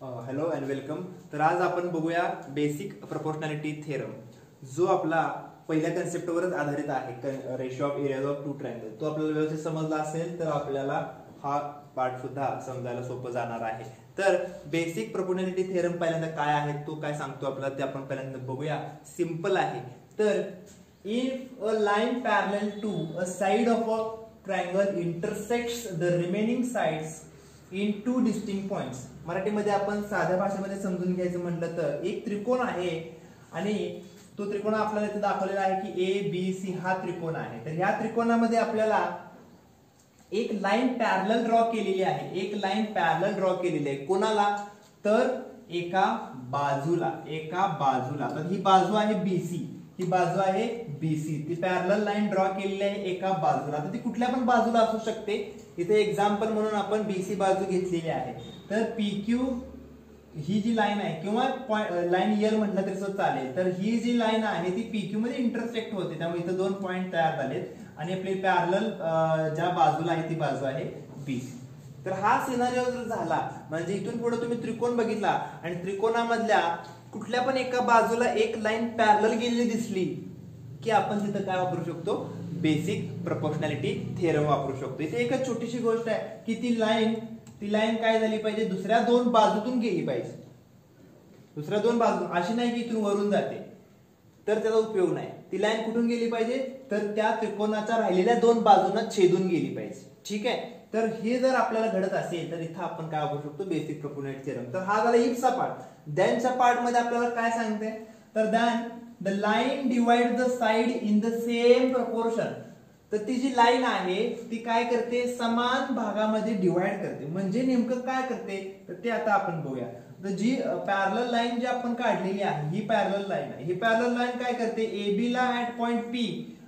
Hello and welcome. तर आज आपण बघूया बेसिक प्रोपोर्शनॅलिटी थेरम, जो आपला पहिल्या कन्सेप्टवरच आधारित आहे, ratio of areas of two triangle. तो आपल्याला व्यवस्थित समजला असेल तर आपल्याला हा पार्ट सुद्धा समजायला सोपं जाणार आहे. तर बेसिक प्रोपोर्शनॅलिटी थेरम पहिल्यांदा काय आहे, तो काय सांगतो आपल्याला ते आपण पहिल्यांदा बघूया. सिंपल आहे. तर if a line parallel to a side of a triangle intersects the remaining sides in two distinct points. मराठीमध्ये आपण साध्या भाषेमध्ये समजून घ्यायचं म्हटलं तर एक त्रिकोण आहे आणि तो त्रिकोण आपल्याला इथे दाखवलेला आहे की ए बी सी हा त्रिकोण आहे. तर ह्या त्रिकोणामध्ये आपल्याला एक लाईन पॅरलल ड्रॉ केलेली आहे. एक लाईन पॅरलल ड्रॉ केलेली आहे. कोणाला? तर एका बाजूला. तर ही बाजू आहे बीसी, ही बाजू आहे बीसी. ती पॅरलल लाईन ड्रॉ केलेली आहे एका बाजूला. तर ती कुठल्या पण बाजूला असू शकते. इथे एक्झाम्पल म्हणून आपण बीसी बाजू घेतलेली आहे. तर पीक्यू ही जी लाईन आहे किंवा लाईन एल म्हटलं तरी सुद्धा चालेल. तर ही जी लाईन आहे ती पीक्यू मध्ये इंटरसेक्ट होते, त्यामुळे इथे दोन पॉइंट तयार झालेत आणि आपली पॅरलल ज्या बाजूला आहे ती बाजू आहे बीसी. तर हा सिनारिओ जर झाला म्हणजे इथून पुढे तुम्ही त्रिकोण बघितला आणि त्रिकोणामधल्या कुठल्या पण एका बाजूला एक लाईन पॅरलल गेलेली दिसली की आपण तिथं काय वापरू शकतो? बेसिक प्रोपोर्शनॅलिटी थेरम वापरू शकतो. इथे एक छोटीशी गोष्ट आहे की ती लाईन काय झाली पाहिजे? दुसऱ्या दोन बाजूतून गेली पाहिजे. दुसऱ्या दोन बाजू अशी नाही की इथून वरून जाते तर त्याचा उपयोग नाही. ती लाईन कुठून गेली पाहिजे? तर त्या त्रिकोणाच्या राहिलेल्या दोन बाजूंना छेदून गेली पाहिजे. ठीक आहे. तर हे जर आपल्याला घडत असेल तर इथं आपण काय वापरू शकतो? Basic proportionality theorem. तर हा झाला इफचा पार्ट. देनच्या पार्ट मध्ये आपल्याला काय सांगते? तर then the line divide the side in the same proportion. तर ती जी लाईन आहे ती काय करते? समान भागामध्ये डिवाइड करते. म्हणजे नेमकं काय करते तर ते आता आपण बघूया. तर जी पॅरलल लाईन जी आपण काढलेली आहे ही पॅरलल लाईन आहे. ही पॅरलल लाईन काय करते? AB ला ऍट पॉइंट P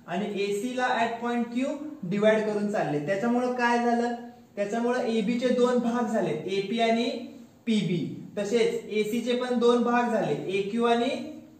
आणि AC ला ऍट पॉइंट Q डिवाइड करून चालले. त्याच्यामुळे काय झालं? त्याच्यामुळे AB चे दोन भाग झाले, AP आणि PB. तसेच AC चे पण दोन भाग झाले, AQ आणि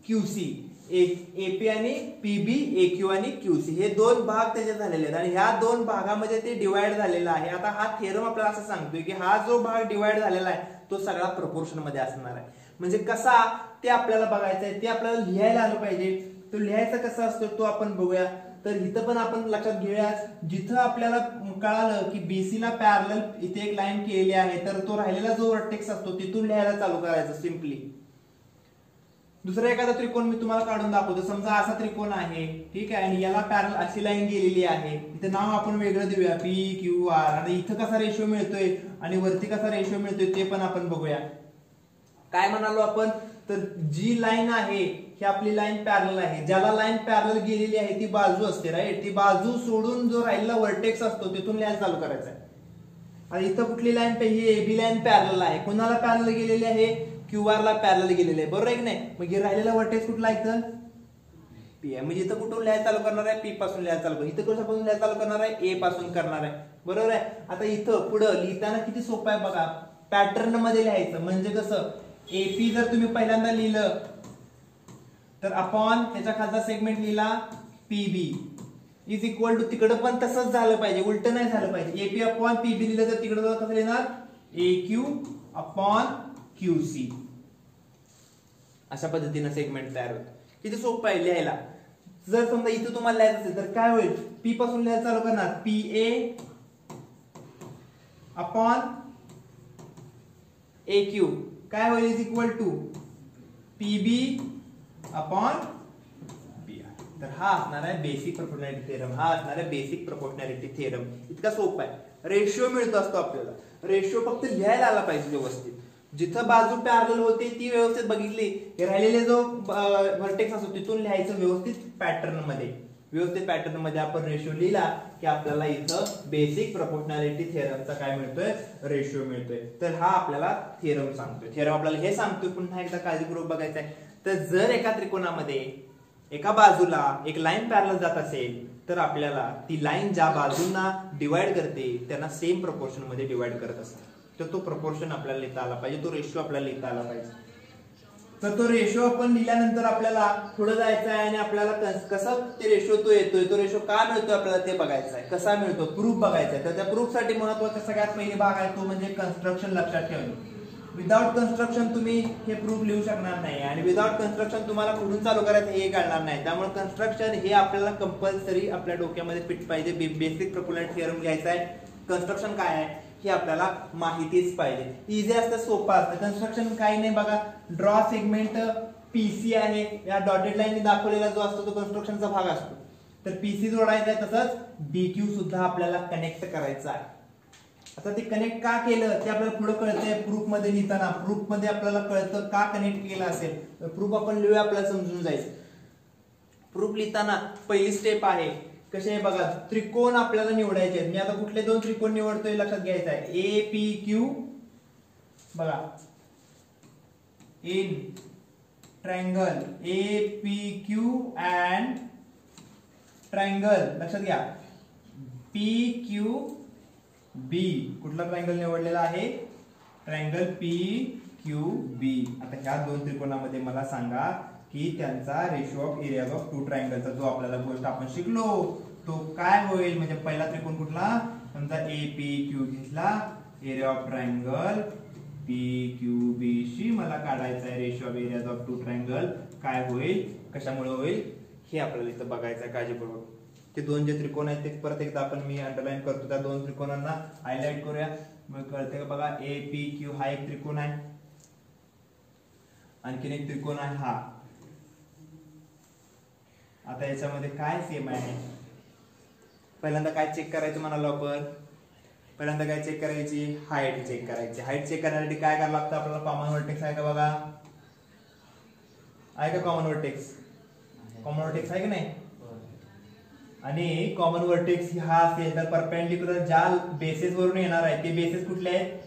QC. AP आणि PB, AQ आणि QC हे दोन भाग त्याचे झालेले आहेत आणि ह्या दोन भागामध्ये ते डिवाइड झालेला आहे. आता हा थेरम आपल्याला असं सांगतोय की हा जो भाग डिवाइड झालेला आहे तो सगळा प्रोपोर्शन मध्ये असणार आहे. म्हणजे कसा ते आपल्याला बघायचं आहे, ते आपल्याला लिहायला आलं पाहिजे. तो लिहायचा कसा असतो तो आपण बघूया. तर इथं पण आपण लक्षात घेऊया, जिथं आपल्याला कळालं की बीसी ला पॅरलल इथे एक लाईन केलेली आहे तर तो राहिलेला जो वर्टेक्स असतो तिथून लिहायला चालू करायचं सिम्पली. दुसरा एखादा त्रिकोण मी तुम्हाला काढून दाखवतो. समजा असा त्रिकोण आहे, ठीक आहे, आणि याला पॅरलल अशी लाईन गेलेली आहे. इथे नाव आपण वेगळं देऊया, PQR. आता इथं कसा रेशो मिळतोय आणि वरती कसा रेशो मिळतोय ते पण आपण बघूया. काय म्हणालो आपण? तर जी लाईन आहे ही आपली लाईन पॅरलल आहे. ज्याला लाईन पॅरलल गेलेली आहे ती बाजू असते, राईट. ती बाजू सोडून जो राहिलेला वर्टेक्स असतो तिथून लिहायला चालू करायचा आहे. आणि इथं कुठली लाईन? ही AB लाईन पॅरलल आहे. कोणाला पॅरलल गेलेली आहे? QR ला पॅरलल गेलेले आहे, बरोबर आहे की नाही? मग राहिलेला वर्टेक्स कुठला इथं? P आहे. म्हणजे इथं कुठून लिहायला चालू करणार आहे? P पासून लिहायला चालू. इथं कशापासून लिहायला चालू करणार आहे? A पासून करणार आहे, बरोबर आहे. आता इथं पुढं लिहिताना किती सोपं आहे बघा. पॅटर्न मध्ये लिहायचं. म्हणजे कसं? AP जर तुम्ही पहिल्यांदा लिहिलं तर अपॉन त्याच्या खालचा सेगमेंट लिहिला PB इज इक्वल टू, तिकडं पण तसंच झालं पाहिजे, उलट नाही झालं पाहिजे. AP अपॉन PB लिहिलं तर तिकडं कसं लिहिणार? AQ upon QC. अशा पद्धतीने सेगमेंट तयार होतं. किती सोपं आहे लिहायला. जर समजा इथं तुम्हाला लिहायचं असेल तर काय होईल? P पासून लिहायला चालू करणार, PA अपॉन AQ काय होईल? Is equal to PB upon BR. तर हा असणार आहे बेसिक प्रोपोर्शनॅलिटी थेरम. हा असणार आहे बेसिक प्रोपोर्शनॅलिटी थेरम. इतका सोपा आहे. रेशो मिळतो असतो आपल्याला. रेशो फक्त लिहायला आला पाहिजे व्यवस्थित. जिथं बाजू पॅरलल होते ती व्यवस्थित बघितली, राहिलेले जो व्हर्टेक्स असतो तिथून लिहायचं व्यवस्थित पॅटर्न मध्ये. व्यवस्थित पॅटर्न मध्ये आपण रेशो लिहिला की आपल्याला इथं बेसिक प्रोपोर्शनॅलिटी थेरमचा काय मिळतोय? रेशो मिळतोय. तर हा आपल्याला थेरम सांगतोय. थेरम आपल्याला हे सांगतोय, पुन्हा एकदा काळजीपूर्वक बघायचं आहे. तर जर एका त्रिकोणामध्ये एका बाजूला एक लाईन पॅरलल जात असेल तर आपल्याला ती लाईन ज्या बाजूंना डिवाइड करते त्यांना सेम प्रोपोर्शन मध्ये डिवाइड करत असते. तर तो प्रोपोर्शन आपल्याला लिहिता आला पाहिजे, तो रेशो आपल्याला लिहिता आला पाहिजे. तर तो रेशो आपण लिहिल्यानंतर आपल्याला पुढे जायचं आहे आणि आपल्याला कसं ते रेशो तो येतोय, तो रेशो का मिळतोय आपल्याला ते बघायचं आहे. कसा मिळतो? प्रूफ बघायचा आहे. तर त्या प्रूफ साठी महत्वाचा सगळ्यात पहिली भाग आहे तो म्हणजे कन्स्ट्रक्शन लक्षात ठेवणे. विदाउट कन्स्ट्रक्शन तुम्ही हे प्रूफ लिहू शकणार नाही आणि विदाउट कन्स्ट्रक्शन तुम्हाला कुठून चालू करायचं हे कळणार नाही. त्यामुळे कन्स्ट्रक्शन हे आपल्याला कंपल्सरी आपल्या डोक्यामध्ये फिट पाहिजे. बेसिक प्रोपोनंट थिअरम घ्यायचा आहे. कन्स्ट्रक्शन काय आहे हे आपल्याला माहितीच पाहिजे. इझी असतं, सोपं असतं. कन्स्ट्रक्शन काही नाही बघा. ड्रॉ सेगमेंट पीसी आहे, या डॉटेड लाईनने दाखवलेला जो असतो तो कन्स्ट्रक्शनचा भाग असतो. तर पीसी जोडायचा आहे, तसंच बीक्यू सुद्धा आपल्याला कनेक्ट करायचं आहे. आता ते कनेक्ट का केलं ते आपल्याला पुढे कळतंय प्रूफ मध्ये लिहिताना. प्रूफ मध्ये आपल्याला कळतं का कनेक्ट केलं असेल. प्रूफ आपण लिहूया, आपल्याला समजून जायचं. प्रूफ लिहिताना पहिली स्टेप आहे कशी आहे बघा. त्रिकोण आपल्याला निवडायचे आहेत. मी आता कुठले दोन त्रिकोण निवडतोय लक्षात घ्यायचं आहे. ए पी क्यू बघा, in triangle A P Q and triangle लक्षात घ्या पी क्यू बी. कुठला ट्रायंगल निवडलेला आहे? Triangle P Q B. आता ह्या दोन त्रिकोणामध्ये मला सांगा की त्यांचा ratio of areas of two ट्रायंगलचा जो आपल्याला गोष्ट आपण शिकलो तो काय होईल. म्हणजे पहिला त्रिकोण कुठला, समजा ए पी क्यू घेतला, area of triangle P Q B शी मला काढायचा आहे ratio of areas of two triangle. काय होईल, कशामुळे होईल हे आपल्याला इथं बघायचं आहे काळजीपूर्वक. ते दोन जे त्रिकोण आहेत ते परत एकदा आपण मी अंडरलाईन करतो. त्या दोन त्रिकोणांना हायलाइट करूया. मग कळते का बघा. ए पी क्यू हा एक त्रिकोण आहे, आणखीन एक त्रिकोण आहे हा. आता याच्यामध्ये काय सेम आहे, पहिल्यांदा काय चेक करायचं म्हणालो आपण. पहिल्यांदा काय चेक करायची, हाईट चेक करायची. हाईट चेक करण्यासाठी काय करावं लागतं आपल्याला. कॉमन व्हर्टेक्स आहे का बघा, आहे का कॉमन व्हर्टेक्स? कॉमन व्हर्टेक्स आहे की नाही? आणि कॉमन व्हर्टेक्स हा असेल तर परपेंडिक्युलर ज्या बेसिस वरून येणार आहे ते बेसिस कुठले आहेत,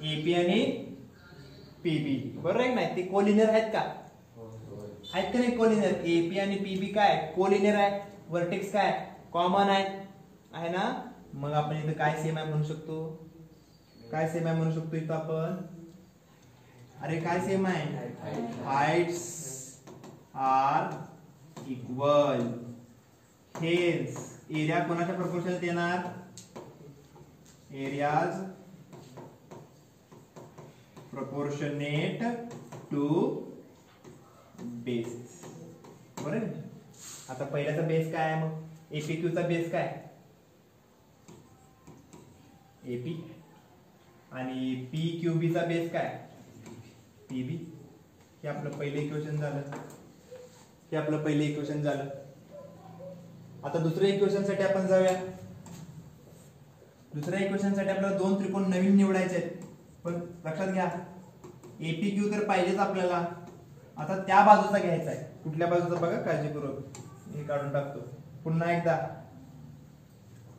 एपी आणि पीबी. बरोबर आहे की नाही? ते कोलिनियर आहेत का? आहेत का नाही कोलिनियर? एपी आणि पीबी काय कोलिनियर आहे. व्हर्टेक्स काय कॉमन आहे ना. मग आपण इथं काय सेम आहे म्हणू शकतो, काय सेम आहे म्हणू शकतो इथं आपण. अरे काय सेम आहे, हाइट्स आर इक्वल. हेच एरिया कोणाच्या प्रपोर्शनल येणार, एरियाज प्रपोर्शनेट टू बेस. बरोबर. आता पहिल्याचा बेस काय आहे, मग एपीक्यू चा बेस काय, एपी. आणि पी क्यू बी चा बेस काय, पीबी. हे आपलं पहिलं इक्वेशन झालं. हे आपलं पहिलं इक्वेशन झालं. आता दुसऱ्या इक्वेशन साठी आपण जाऊया. दुसऱ्या इक्वेशन साठी आपल्याला दोन त्रिकोण नवीन निवडायचे आहेत. पण लक्षात घ्या एपी क्यू तर पाहिजेच आपल्याला. आता त्या बाजूचा घ्यायचा आहे. कुठल्या बाजूचा बघा काळजीपूर्वक. हे काढून टाकतो. पुन्हा एकदा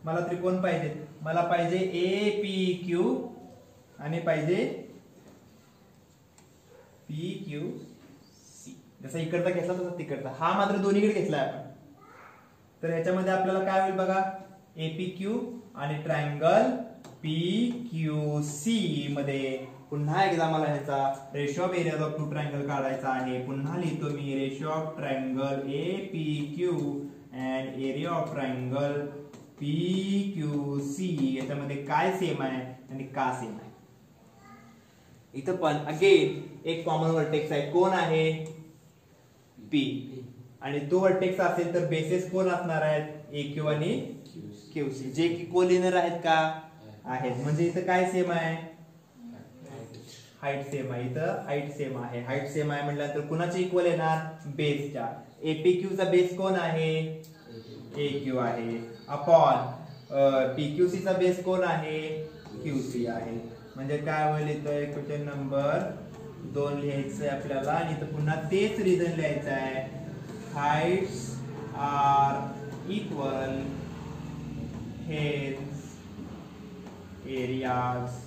मला त्रिकोण पाहिजे. मला पाहिजे ए पी क्यू आणि पाहिजे पी क्यू सी. जसा इकडचा घेतला तसा तिकडचा. हा मात्र दोन्हीकडे घेतलाय आपण. तर याच्यामध्ये आपल्याला काय होईल बघा, एपी क्यू आणि ट्रायंगल पी क्यू सी मध्ये पुन्हा एकदा मला ह्याचा ratio of areas of two triangle काढायचा आहे. पुन्हा लिहितो मी ratio of triangle A P Q and area of triangle P Q C. याच्यामध्ये काय सेम आहे आणि का सेम आहे. इथं पण अगेन एक कॉमन व्हर्टेक्स आहे. कोण आहे, पी. आणि तो व्हर्टेक्स असेल तर बेसिस कोण असणार आहेत, ए क्यू आणि क्यू सी. जे की कोलिनियर आहेत का, आहेत. म्हणजे इथं काय सेम आहे, हाईट सेम आहे. इथं हाईट सेम आहे. हाईट सेम आहे म्हटल्यानंतर कुणाचे इक्वल येणार, बेसच्या. एपीक्यू चा बेस कोण आहे, ए क्यू आहे. अपॉन पीक्यूसी चा बेस कोण आहे, क्यूसी आहे. म्हणजे काय होईल इथं इक्वेशन नंबर 2 लिहायचं आहे आपल्याला. आणि इथं पुन्हा तेच रिझन लिहायचं आहे. Heights are equal, hence areas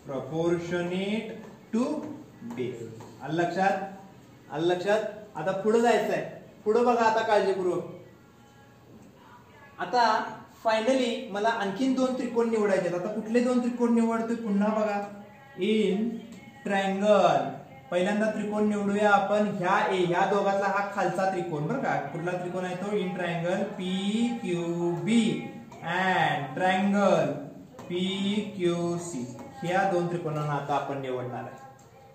proportionate to base. आलं लक्षात, आलं लक्षात. आता पुढे जायचं आहे. पुढे बघा आता काळजीपूर्वक. आता फायनली मला आणखीन दोन त्रिकोण निवडायचे. आता कुठले दोन त्रिकोण निवडतोय पुन्हा बघा. इन ट्रायंगल पहिल्यांदा त्रिकोण निवडूया आपण. ह्या दोघांचा हा खालचा त्रिकोण बरं का. कुठला त्रिकोण आहे तो, in triangle P Q B and triangle PQC ह्या दोन त्रिकोणांना आता आपण निवडणार आहे.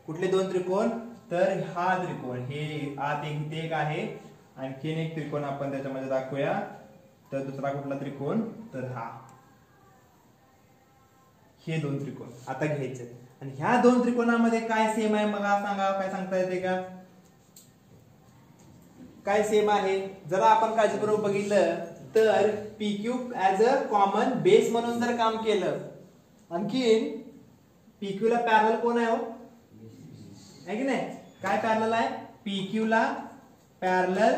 कुठले दोन त्रिकोण? तर हा त्रिकोण, हे आत एक इथे एक आहे, आणखीन एक त्रिकोण आपण त्याच्यामध्ये दाखवूया. तर दुसरा कुठला त्रिकोण? तर हा, हे दोन त्रिकोण आता घ्यायचे. आणि ह्या दोन त्रिकोणामध्ये काय सेम आहे मला सांगा, काय सांगता येते का? काय सेम आहे? जरा आपण काळजीपूर्वक बघितलं तर PQ as a common base म्हणून जर काम केलं, आणखीन PQ ला पॅरलल कोण आहे हो? आहे की नाही? काय पॅरलल आहे? PQ ला पॅरलल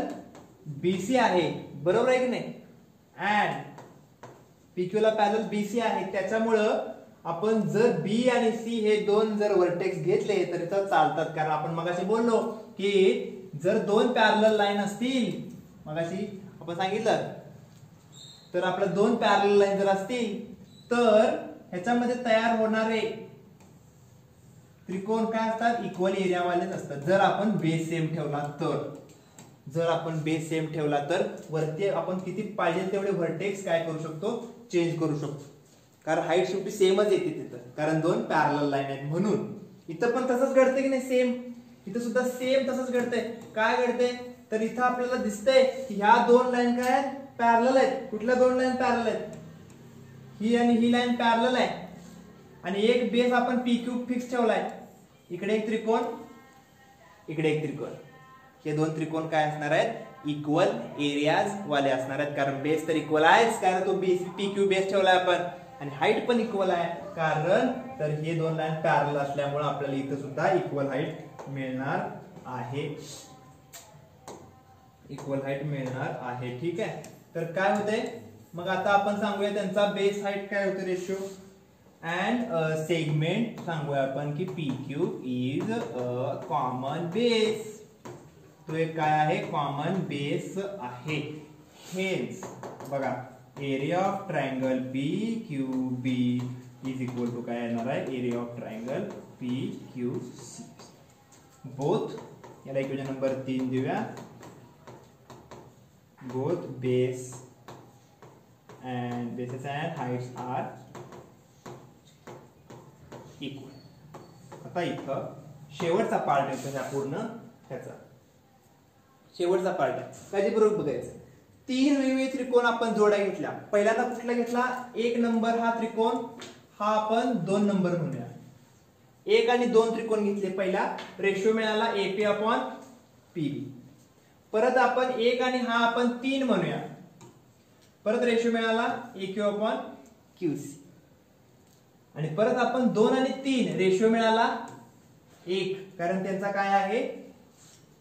BC आहे, बरोबर आहे की नाही? अँड PQ ला पॅरलल BC आहे, त्याच्यामुळं आपण जर B आणि C हे दोन जर व्हर्टेक्स घेतले तर इथं चालतात. कारण आपण मगाशी बोललो की जर दोन पॅरलल लाईन असतील, मगाशी आपण सांगितलं, तर आपल्या दोन पॅरलल लाईन जर असतील तर ह्याच्यामध्ये तयार होणारे त्रिकोण काय असतात? इक्वल एरिया वालेच असतात. जर आपण बेस सेम ठेवला तर, जर आपण बेस सेम ठेवला तर वरती आपण किती पाहिजे तेवढे व्हर्टेक्स काय करू शकतो? चेंज करू शकतो. कारण हाईट शेवटी सेमच येते तिथं, कारण दोन पॅरलल लाईन आहेत म्हणून. इथं पण तसंच घडते की नाही? सेम इथं सुद्धा सेम तसंच घडतंय. काय घडते? तर इथं आपल्याला दिसतंय की ह्या दोन लाईन काय आहेत? पॅरलल आहेत. कुठल्या दोन लाईन पॅरलल आहेत? ही आणि ही लाईन पॅरलल आहे, आणि एक बेस आपण PQ फिक्स ठेवलाय. इकडे एक त्रिकोण, इकडे एक त्रिकोण. हे दोन त्रिकोण काय असणार आहेत? इक्वल एरियाज वाले असणार आहेत. कारण बेस तर इक्वल आहेच, कारण तो PQ बेस ठेवलाय आपण, आणि हाईट पण इक्वल आहे. कारण तर हे दोन लाईन पॅरलल असल्यामुळे आपल्याला इथं सुद्धा इक्वल हाईट मिळणार आहे. इक्वल हाईट मिळणार आहे. ठीक आहे. तर काय होते मग आता आपण सांगूया त्यांचा बेस हाईट काय होते रेशो, अँड सेगमेंट सांगूया आपण की PQ is a common base. तो एक काय आहे? कॉमन बेस आहे. हेन्स बघा, area of triangle PQB is equal to काय येणार आहे? Area of triangle PQC. Both, याला इक्वेशन नंबर 3 देऊया. Both base and bases and heights are equal. आता इथं शेवटचा पार्ट आहे ह्या पूर्ण ह्याचा, शेवटचा पार्ट आहे. काळजीपूर्वक बघायचं. तीन वेगवेगळे त्रिकोण आपण जोड्या घेतल्या. पहिल्यांदा कुठला घेतला? 1 नंबर हा त्रिकोण, हा आपण 2 नंबर म्हणूया. 1 आणि 2 त्रिकोण घेतले. पहिला रेशो मिळाला AP/PB. परत आपण 1 आणि हा आपण 3 म्हणूया. परत रेशो मिळाला AQ/QC. आणि परत आपण 2 आणि 3 रेशो मिळाला 1, कारण त्यांचा काय आहे?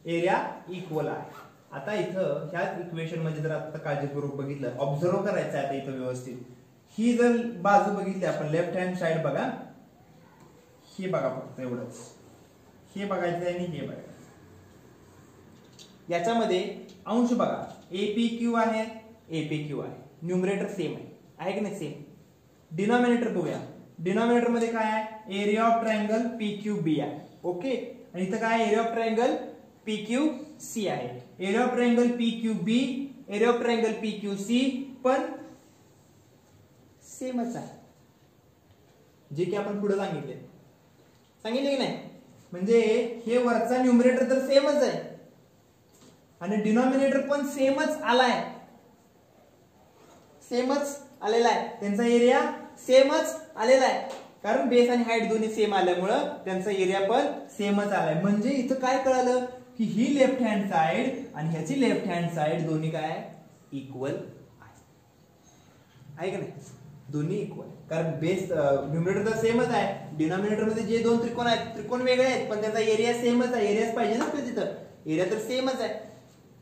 एरिया इक्वल आहे. आता इथं ह्या इक्वेशन मध्ये जर आता काळजीपूर्वक बघितलं, ऑब्झर्व करायचं आहे आता इथं व्यवस्थित. ही जर बाजू बघितली आपण, लेफ्ट हँड साइड बघा, हे बघा फक्त एवढंच, हे बघायचं आणि हे बघायचं. याच्यामध्ये अंश बघा, APQ आहे, APQ आहे, न्यूमरेटर सेम आहे की नाही? सेम. डिनॉमिनेटर बघूया. डिनॉमिनेटर मध्ये काय आहे? एरिया ऑफ ट्रायंगल PQB आहे. ओके. आणि इथं काय? एरिया ऑफ ट्रायंगल PQC आहे. Area of triangle PQB, area of triangle PQC पण सेमच आहे, जे की आपण पुढे सांगितले की नाही? म्हणजे हे वरचा न्यूमरेटर तर सेमच आहे आणि डिनॉमिनेटर पण सेमच आलाय, सेमच आलेला आहे. त्यांचा एरिया सेमच आलेला आहे, कारण बेस आणि हाईट दोन्ही सेम आल्यामुळं त्यांचा एरिया पण सेमच आलाय. म्हणजे इथं काय कळालं की ही लेफ्ट हँड साइड आणि ह्याची लेफ्ट हँड साइड दोन्ही काय? इक्वल आहे का नाही? दोन्ही इक्वल, कारण बेस न्यूमरेटर तर सेमच आहे. डिनॉमिनेटर मध्ये जे दोन त्रिकोण आहेत, त्रिकोण वेगळे आहेत पण त्यांचा एरिया सेमच आहे. एरियाच पाहिजे ना तिथं, एरिया तर सेमच आहे.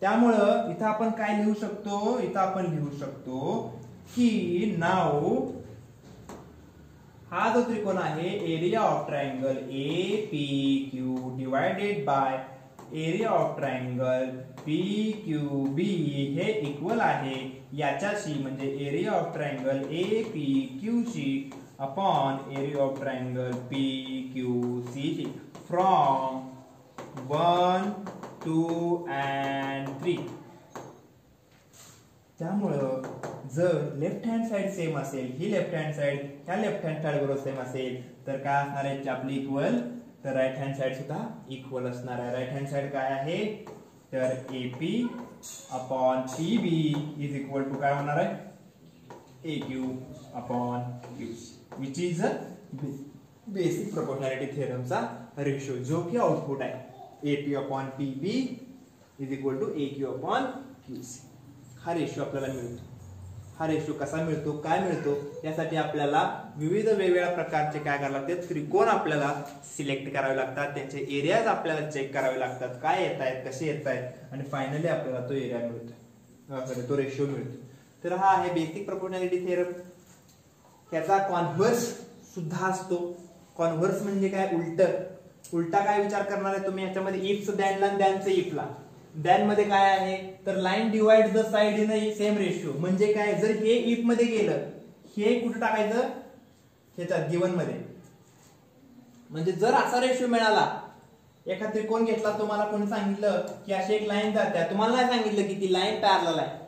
त्यामुळं इथं आपण काय लिहू शकतो? इथं आपण लिहू शकतो की नाव हा जो त्रिकोण आहे, area of triangle APQ divided by area of triangle PQB हे इक्वल आहे याच्याशी, म्हणजे area of triangle APQC upon area of triangle PQC from 1, 2 and 3. त्यामुळं जर लेफ्ट हँड साइड सेम असेल, ही लेफ्ट हँड साइड ह्या लेफ्ट हँड साइड बरोबर सेम असेल तर काय असणार आहे आपली इक्वल, तर राईट हँड साइड सुद्धा इक्वल असणार आहे. राईट हँड साइड काय आहे तर AP upon PB is equal to काय होणार आहे AQ upon QC which is basic proportionality थेरमचा रेशो जो की आउटपुट आहे AP upon PB is equal to AQ upon QC. हा रेशो आपल्याला मिळतो. हा रेशो कसा मिळतो, काय मिळतो, यासाठी आपल्याला विविध वेगवेगळ्या प्रकारचे काय करावे लागतात, त्रिकोण आपल्याला सिलेक्ट करावे लागतात, त्यांचे एरियाज आपल्याला चेक करावे लागतात, काय येत आहेत, कसे येत आहेत, आणि फायनली आपल्याला तो एरिया मिळतो, तो रेशो मिळतो. तर हा आहे बेसिक प्रोपोर्शनॅलिटी थेरम. त्याचा कॉन्व्हर्स सुद्धा असतो. कॉन्व्हर्स म्हणजे काय, उलटा काय विचार करणार आहे तुम्ही याच्यामध्ये, इफचं द्यानला आणि द्यानचं इफला. द्यान मध्ये काय आहे तर line divide the side in a same ratio. म्हणजे काय, जर हे इफ मध्ये गेलं, हे कुठे टाकायचं ह्याच्यात गिवन मध्ये. म्हणजे जर असा रेशिओ मिळाला, एखादा त्रिकोण घेतला, तुम्हाला कोणी सांगितलं की अशी एक लाईन जाते, तुम्हाला नाही सांगितलं की ती लाईन पॅरलल आहे,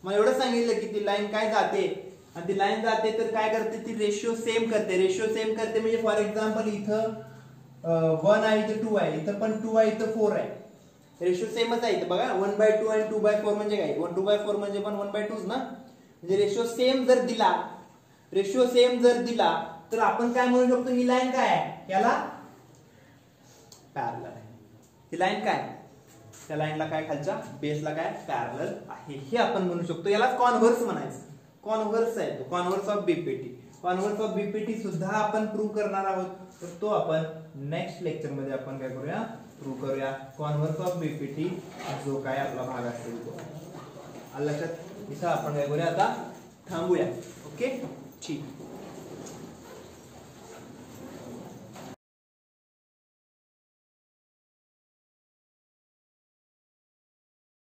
मग एवढं सांगितलं की ती लाईन काय जाते, आणि ती लाईन जाते तर काय करते, ती रेशिओ सेम करते. रेशिओ सेम करते म्हणजे फॉर एक्झाम्पल इथं 1 आहे, इथं 2 आहे, इथं पण 2 आहे, इथं 4 आहे, रेशिओ सेमच आहे. बघा 1/2 आणि 2/4 म्हणजे काय, 1/2 म्हणजे पण 1/2 ना. म्हणजे रेशिओ सेम जर दिला, तर आपण काय म्हणू शकतो, ही लाईन काय आहे, याला पॅरलल आहे. ही लाईन काय, त्या लाईनला काय, खालच्या बेसला काय पॅरलल आहे, हे आपण म्हणू शकतो. याला कॉन्व्हर्स म्हणायचं. कॉन्व्हर्स आहे तो, converse of BPT. Converse of BPT सुद्धा आपण प्रूव्ह करणार आहोत. तर तो आपण नेक्स्ट लेक्चर मध्ये आपण काय करूया, प्रूव्ह करूया. कॉन्व्हर्स ऑफ बीपीटी जो काय आपला भाग असेल तो लक्षात. इथं आपण काय करूया, आता थांबूया. ओके, ठीक.